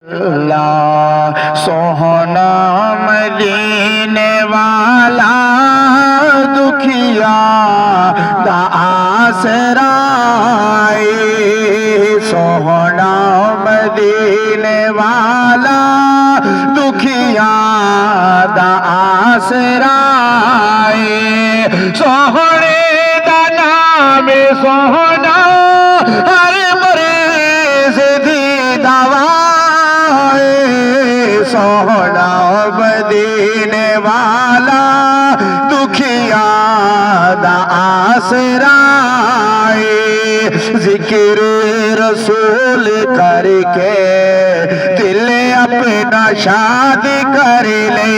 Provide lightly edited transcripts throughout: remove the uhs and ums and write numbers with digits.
अल्लाह सोहना मदीने वाला दुखिया दा आसराए, सोहना मदीने वाला दुखिया दा आसराए, सोहने दा नाम सोहना हर मरीज दी दवा, सोहना मदीने वाला दुखिया दा आसराए, जिक्र रसूल करके दिल अपना शाद कर ले,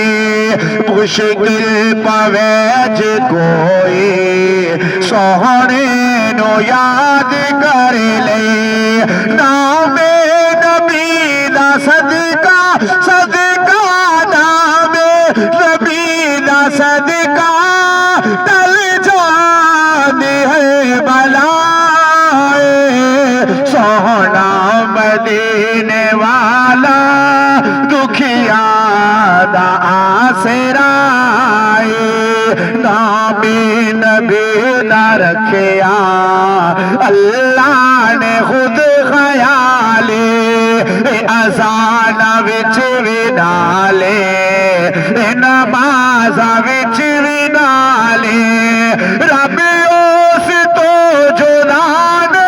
मुश्किल पवे जे कोई सोहने नो याद कर ले, नामे नबी दा सदका सदका, नामे नबी दा सदका टल जाने है बलाए, सोहना मदीने वाला दुखिया दा आसराए, नामे नबी दा रखिया अल्लाह ने खुद ख्याले, अज़ान विच भी डाले, नमाज़ विच भी डाले, रब उस तो जुदा न